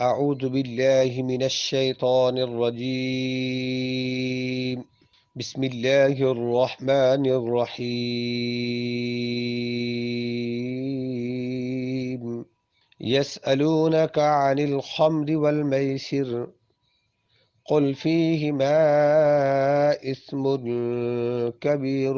أعوذ بالله من الشيطان الرجيم. بسم الله الرحمن الرحيم. يسألونك عن الخمر والميسر قل فيهما إثم كبير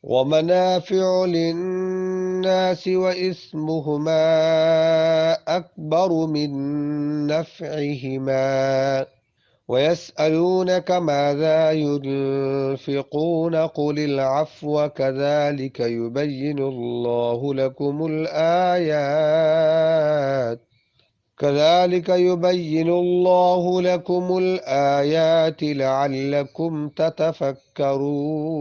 ومنافع للناس وإثمهما أكبر من نفعهما ويسألونك ماذا ينفقون قل العفو كذلك يبين الله لكم الآيات لعلكم تتفكرون.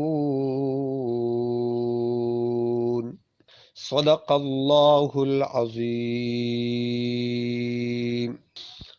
صدق الله العظیم۔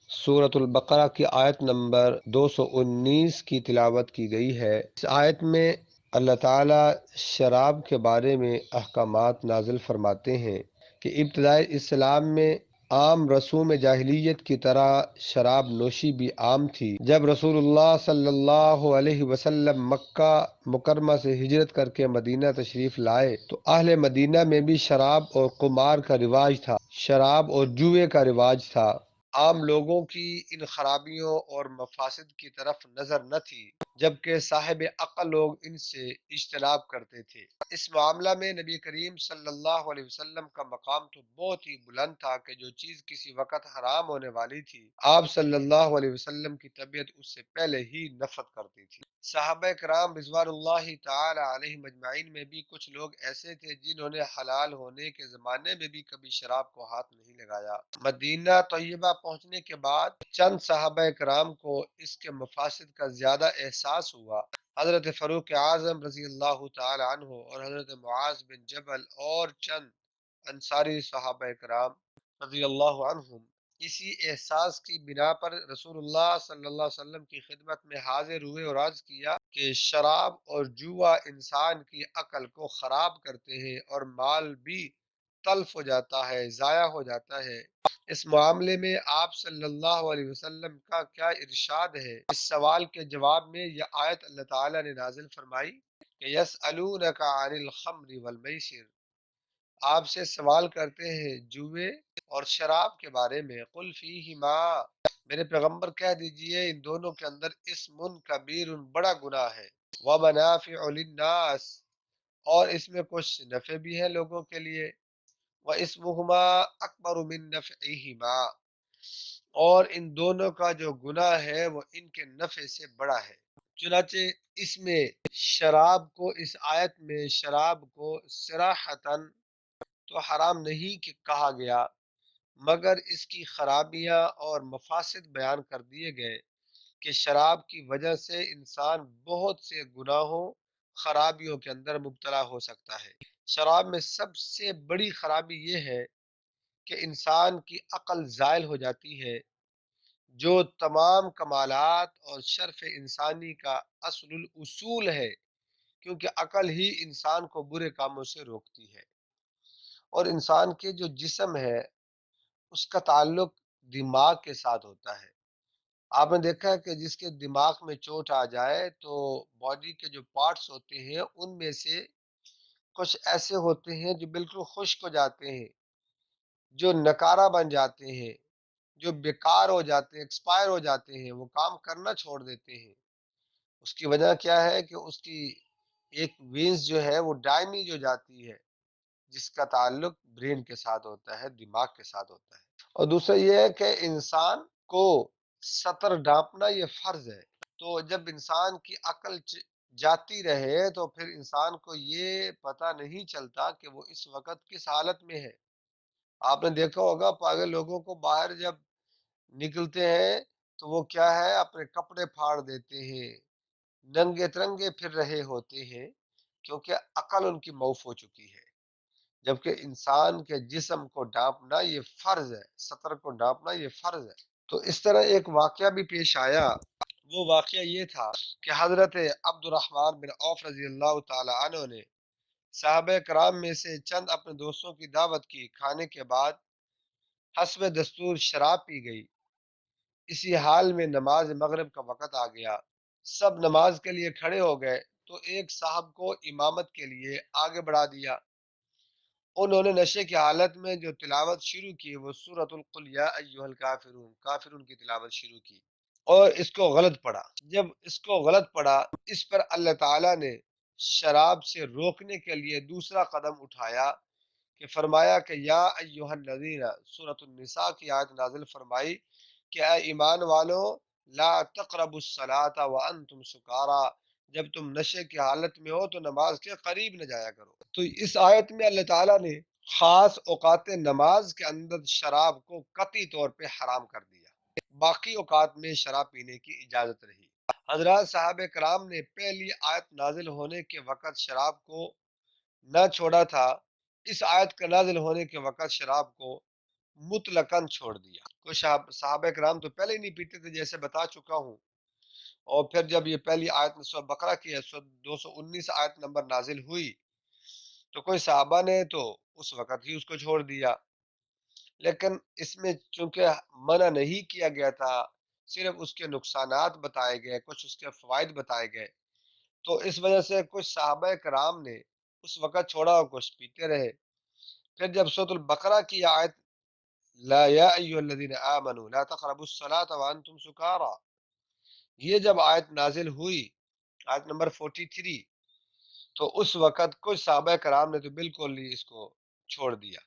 سورۃ البقرہ کی آیت نمبر 219 کی تلاوت کی گئی ہے۔ اس آیت میں اللہ تعالیٰ شراب کے بارے میں احکامات نازل فرماتے ہیں کہ ابتدائی اسلام میں عام رسوم جاہلیت کی طرح شراب نوشی بھی عام تھی۔ جب رسول اللہ صلی اللہ علیہ وسلم مکہ مکرمہ سے ہجرت کر کے مدینہ تشریف لائے تو اہل مدینہ میں بھی شراب اور قمار کا رواج تھا، شراب اور جوئے کا رواج تھا۔ عام لوگوں کی ان خرابیوں اور مفاسد کی طرف نظر نہ تھی، جبکہ صاحب عقل لوگ ان سے اجتناب کرتے تھے۔ اس معاملہ میں نبی کریم صلی اللہ علیہ وسلم کا مقام تو بہت ہی بلند تھا کہ جو چیز کسی وقت حرام ہونے والی تھی، آپ صلی اللہ علیہ وسلم کی طبیعت اس سے پہلے ہی نفرت کرتی تھی۔ صحابہ کرام رضوان اللہ تعالی علیہم اجمعین میں بھی کچھ لوگ ایسے تھے جنہوں نے حلال ہونے کے زمانے میں بھی کبھی شراب کو ہاتھ نہیں لگایا۔ مدینہ طیبہ پہنچنے کے بعد چند صحابہ کرام کو اس کے مفاسد کا زیادہ احساس ہوا۔ حضرت فاروق اعظم رضی اللہ تعالی عنہ اور حضرت معاذ بن جبل اور چند انصاری صحابہ کرام رضی اللہ عنہم اسی احساس کی بنا پر رسول اللہ صلی اللہ علیہ وسلم کی خدمت میں حاضر ہوئے اور عرض کیا کہ شراب اور جوا انسان کی عقل کو خراب کرتے ہیں اور مال بھی تلف ہو جاتا ہے، ضائع ہو جاتا ہے۔ اس معاملے میں آپ صلی اللہ علیہ وسلم کا کیا ارشاد ہے؟ اس سوال کے جواب میں یہ آیت اللہ تعالیٰ نے نازل فرمائی کہ یسألونک عن الخمر والمیسر، آپ سے سوال کرتے ہیں جوئے اور شراب کے بارے میں، قل فیہما، میرے پیغمبر کہہ دیجئے ان دونوں کے اندر اسم کبیر، بڑا گناہ ہے، ومنافع للناس، اور اس میں کچھ نفع بھی ہے لوگوں کے لیے، وَإِسْمُهُمَا أَكْبَرُ مِن نَفْعِهِمَا، اور ان دونوں کا جو گناہ ہے وہ ان کے نفع سے بڑا ہے۔ چنانچہ اس میں شراب کو، اس آیت میں شراب کو صراحتاً تو حرام نہیں کہا گیا، مگر اس کی خرابیاں اور مفاسد بیان کر دیے گئے کہ شراب کی وجہ سے انسان بہت سے گناہوں، خرابیوں کے اندر مبتلا ہو سکتا ہے۔ شراب میں سب سے بڑی خرابی یہ ہے کہ انسان کی عقل زائل ہو جاتی ہے، جو تمام کمالات اور شرف انسانی کا اصل الاصول ہے، کیونکہ عقل ہی انسان کو برے کاموں سے روکتی ہے۔ اور انسان کے جو جسم ہے اس کا تعلق دماغ کے ساتھ ہوتا ہے۔ آپ نے دیکھا ہے کہ جس کے دماغ میں چوٹ آ جائے تو باڈی کے جو پارٹس ہوتے ہیں ان میں سے کچھ ایسے ہوتے ہیں جو بالکل خشک ہو جاتے ہیں، جو نکارہ بن جاتے ہیں، جو بیکار ہو جاتے ہیں، ایکسپائر ہو جاتے ہیں، وہ کام کرنا چھوڑ دیتے ہیں۔ اس کی وجہ کیا ہے کہ اس کی ایک وینز جو ہے وہ ڈائمیج ہو جاتی ہے، جس کا تعلق برین کے ساتھ ہوتا ہے، دماغ کے ساتھ ہوتا ہے۔ اور دوسرا یہ ہے کہ انسان کو سطر ڈانپنا یہ فرض ہے۔ تو جب انسان کی عقل جاتی رہے تو پھر انسان کو یہ پتہ نہیں چلتا کہ وہ اس وقت کس حالت میں ہے۔ آپ نے دیکھا ہوگا پاگل لوگوں کو باہر جب نکلتے ہیں تو وہ کیا ہے، اپنے کپڑے پھاڑ دیتے ہیں، ننگے ترنگے پھر رہے ہوتے ہیں، کیونکہ عقل ان کی موف ہو چکی ہے۔ جبکہ انسان کے جسم کو ڈانپنا یہ فرض ہے، سطر کو ڈانپنا یہ فرض ہے۔ تو اس طرح ایک واقعہ بھی پیش آیا۔ وہ واقعہ یہ تھا کہ حضرت عبد الرحمن بن عوف رضی اللہ تعالی عنہ نے صحابہ کرام میں سے چند اپنے دوستوں کی دعوت کی، کھانے کے بعد حسب دستور شراب پی گئی۔ اسی حال میں نماز مغرب کا وقت آ گیا، سب نماز کے لیے کھڑے ہو گئے تو ایک صاحب کو امامت کے لیے آگے بڑھا دیا۔ انہوں نے نشے کی حالت میں جو تلاوت شروع کی وہ سورۃ القل یا ایھا الکافرون، کافرون کی تلاوت شروع کی اور اس کو غلط پڑھا۔ جب اس کو غلط پڑھا، اس پر اللہ تعالیٰ نے شراب سے روکنے کے لیے دوسرا قدم اٹھایا کہ فرمایا کہ یا ایھا الذین، سورۃ النساء کی آیت نازل فرمائی کہ اے ایمان والو لا تقربوا الصلاۃ وانتم سکارا، جب تم نشے کی حالت میں ہو تو نماز کے قریب نہ جایا کرو۔ تو اس آیت میں اللہ تعالیٰ نے خاص اوقات نماز کے اندر شراب کو قطعی طور پہ حرام کر دیا، باقی اوقات میں شراب پینے کی اجازت رہی۔ حضرات صحابہ کرام نے پہلی آیت نازل ہونے کے وقت شراب کو نہ چھوڑا تھا، اس آیت کا نازل ہونے کے وقت شراب کو مطلقاً چھوڑ دیا۔ کچھ صحابہ کرام تو پہلے ہی نہیں پیتے تھے جیسے بتا چکا ہوں، اور پھر جب یہ پہلی آیت سورہ بقرہ کی 219 آیت نمبر نازل ہوئی تو کوئی صحابہ نے تو اس وقت ہی اس کو چھوڑ دیا، لیکن اس میں چونکہ منع نہیں کیا گیا تھا، صرف اس کے نقصانات بتائے گئے، کچھ اس کے فوائد بتائے گئے، تو اس وجہ سے کچھ صحابہ کرام نے اس وقت چھوڑا اور کچھ پیتے رہے۔ پھر جب سورۃ البقرہ کی آیت لا یا ایھا الذین آمنوا لا تقربوا الصلاۃ وانتم سکارا، یہ جب آیت نازل ہوئی، آیت نمبر 43، تو اس وقت کچھ صحابہ کرام نے تو بالکل ہی اس کو چھوڑ دیا۔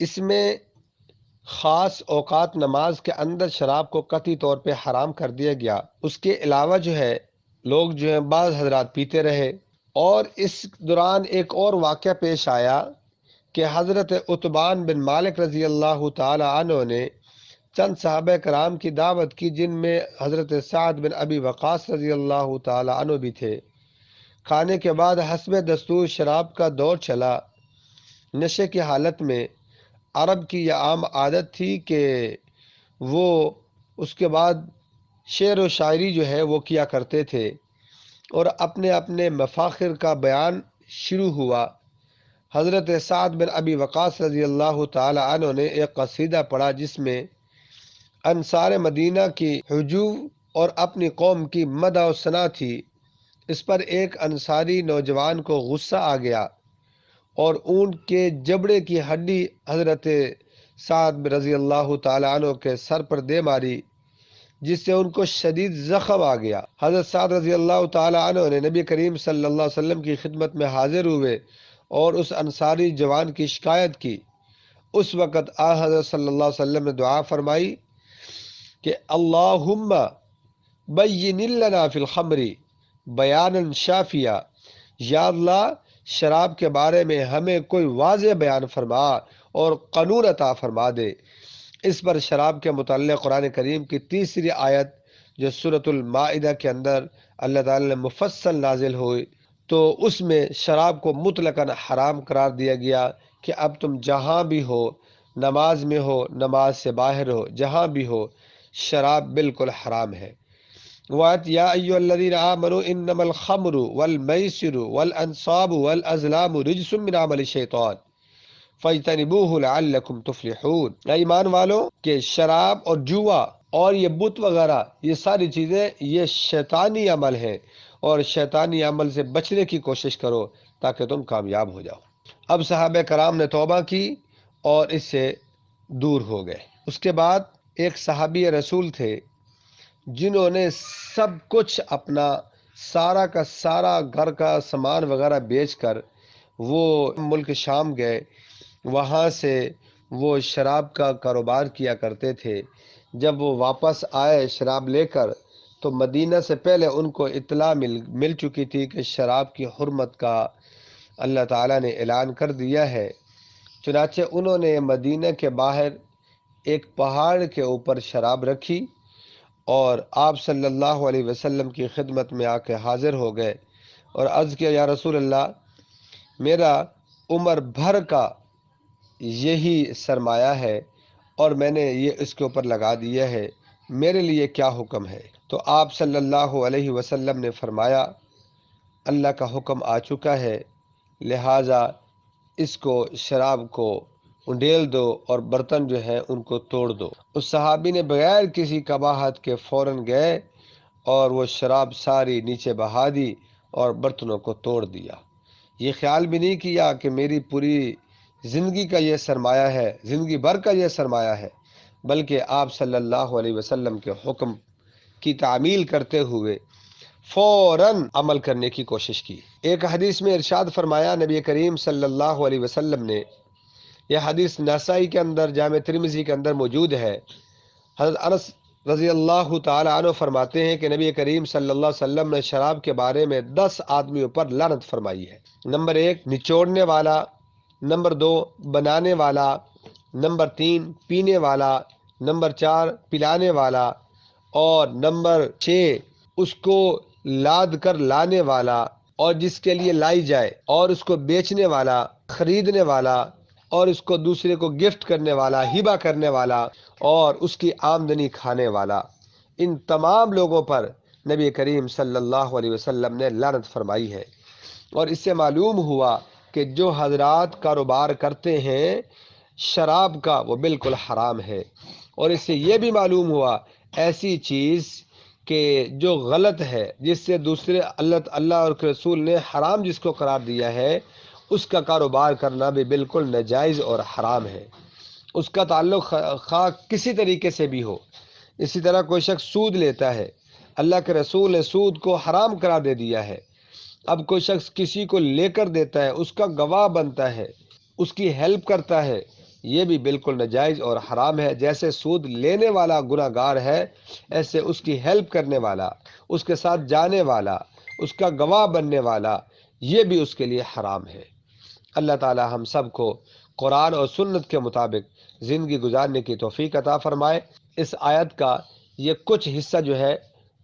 اس میں خاص اوقات نماز کے اندر شراب کو قطعی طور پہ حرام کر دیا گیا، اس کے علاوہ جو ہے لوگ جو ہیں بعض حضرات پیتے رہے، اور اس دوران ایک اور واقعہ پیش آیا کہ حضرت عتبان بن مالک رضی اللہ تعالی عنہ نے چند صحابہ کرام کی دعوت کی، جن میں حضرت سعد بن ابی وقاص رضی اللہ تعالی عنہ بھی تھے۔ کھانے کے بعد حسب دستور شراب کا دور چلا۔ نشے کی حالت میں عرب کی یہ عام عادت تھی کہ وہ اس کے بعد شعر و شاعری جو ہے وہ کیا کرتے تھے، اور اپنے اپنے مفاخر کا بیان شروع ہوا۔ حضرت سعد بن ابی وقاص رضی اللہ تعالی عنہ نے ایک قصیدہ پڑھا جس میں انصار مدینہ کی حجوب اور اپنی قوم کی مدح و ثنا تھی۔ اس پر ایک انصاری نوجوان کو غصہ آ گیا اور اونٹ کے جبڑے کی ہڈی حضرت سعد رضی اللہ تعالی عنہ کے سر پر دے ماری، جس سے ان کو شدید زخم آ گیا۔ حضرت سعد رضی اللہ تعالی عنہ نے نبی کریم صلی اللہ علیہ وسلم کی خدمت میں حاضر ہوئے اور اس انصاری جوان کی شکایت کی۔ اس وقت حضرت صلی اللہ علیہ وسلم نے دعا فرمائی کہ اللہم بین لنا فی الخمر بیانا شافیہ، یا اللہ شراب کے بارے میں ہمیں کوئی واضح بیان فرما اور قانون عطا فرما دے۔ اس پر شراب کے متعلق قرآن کریم کی تیسری آیت جو سورۃ المائدہ کے اندر اللہ تعالی نے مفصل نازل ہوئی، تو اس میں شراب کو مطلقاً حرام قرار دیا گیا کہ اب تم جہاں بھی ہو، نماز میں ہو، نماز سے باہر ہو، جہاں بھی ہو، شراب بالکل حرام ہے۔ وَآت یا ایھا الذین آمنوا انما الخمر والمیسر والانصاب والازلام رجس من عمل الشیطان فاجتنبوہ لعلکم تفلحون۔ اے ایمان والو کہ شراب اور جوا اور یہ بت وغیرہ یہ ساری چیزیں یہ شیطانی عمل ہے، اور شیطانی عمل سے بچنے کی کوشش کرو تاکہ تم کامیاب ہو جاؤ۔ اب صحابہ کرام نے توبہ کی اور اس سے دور ہو گئے۔ اس کے بعد ایک صحابی رسول تھے جنہوں نے سب کچھ اپنا سارا کا سارا گھر کا سامان وغیرہ بیچ کر وہ ملک شام گئے، وہاں سے وہ شراب کا کاروبار کیا کرتے تھے۔ جب وہ واپس آئے شراب لے کر تو مدینہ سے پہلے ان کو اطلاع مل چکی تھی کہ شراب کی حرمت کا اللہ تعالیٰ نے اعلان کر دیا ہے۔ چنانچہ انہوں نے مدینہ کے باہر ایک پہاڑ کے اوپر شراب رکھی اور آپ صلی اللہ علیہ وسلم کی خدمت میں آ کے حاضر ہو گئے اور عرض کیا یا رسول اللہ، میرا عمر بھر کا یہی سرمایہ ہے اور میں نے یہ اس کے اوپر لگا دیا ہے، میرے لیے کیا حکم ہے؟ تو آپ صلی اللہ علیہ وسلم نے فرمایا اللہ کا حکم آ چکا ہے لہٰذا اس کو شراب کو انڈیل دو اور برتن جو ہے ان کو توڑ دو۔ اس صحابی نے بغیر کسی قباحت کے فوراً گئے اور وہ شراب ساری نیچے بہا دی اور برتنوں کو توڑ دیا۔ یہ خیال بھی نہیں کیا کہ میری پوری زندگی کا یہ سرمایہ ہے، زندگی بھر کا یہ سرمایہ ہے، بلکہ آپ صلی اللہ علیہ وسلم کے حکم کی تعمیل کرتے ہوئے فوراً عمل کرنے کی کوشش کی۔ ایک حدیث میں ارشاد فرمایا نبی کریم صلی اللہ علیہ وسلم نے، یہ حدیث نسائی کے اندر، جامع ترمذی کے اندر موجود ہے، حضرت انس رضی اللہ تعالی عنہ فرماتے ہیں کہ نبی کریم صلی اللہ علیہ وسلم نے شراب کے بارے میں 10 آدمیوں پر لعنت فرمائی ہے۔ نمبر 1 نچوڑنے والا، نمبر 2 بنانے والا، نمبر 3 پینے والا، نمبر 4 پلانے والا، اور نمبر 6 اس کو لاد کر لانے والا اور جس کے لیے لائی جائے، اور اس کو بیچنے والا، خریدنے والا، اور اس کو دوسرے کو گفٹ کرنے والا، ہبہ کرنے والا، اور اس کی آمدنی کھانے والا۔ ان تمام لوگوں پر نبی کریم صلی اللہ علیہ وسلم نے لعنت فرمائی ہے۔ اور اس سے معلوم ہوا کہ جو حضرات کاروبار کرتے ہیں شراب کا وہ بالکل حرام ہے۔ اور اس سے یہ بھی معلوم ہوا ایسی چیز کہ جو غلط ہے، جس سے دوسرے اللہ اور رسول نے حرام جس کو قرار دیا ہے، اس کا کاروبار کرنا بھی بالکل ناجائز اور حرام ہے۔ اس کا تعلق خواہ کسی طریقے سے بھی ہو۔ اسی طرح کوئی شخص سود لیتا ہے، اللہ کے رسول نے سود کو حرام قرار دے دیا ہے۔ اب کوئی شخص کسی کو لے کر دیتا ہے، اس کا گواہ بنتا ہے، اس کی ہیلپ کرتا ہے، یہ بھی بالکل ناجائز اور حرام ہے۔ جیسے سود لینے والا گناہ گار ہے، ایسے اس کی ہیلپ کرنے والا، اس کے ساتھ جانے والا، اس کا گواہ بننے والا، یہ بھی اس کے لیے حرام ہے۔ اللہ تعالی ہم سب کو قرآن اور سنت کے مطابق زندگی گزارنے کی توفیق عطا فرمائے۔ اس آیت کا یہ کچھ حصہ جو ہے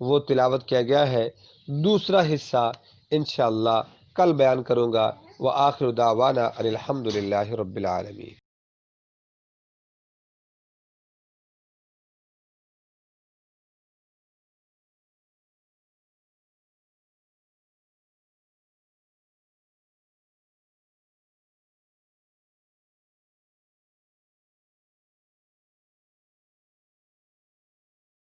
وہ تلاوت کیا گیا ہے، دوسرا حصہ انشاءاللہ کل بیان کروں گا۔ وآخر دعوانا ان الحمد للہ رب العالمین۔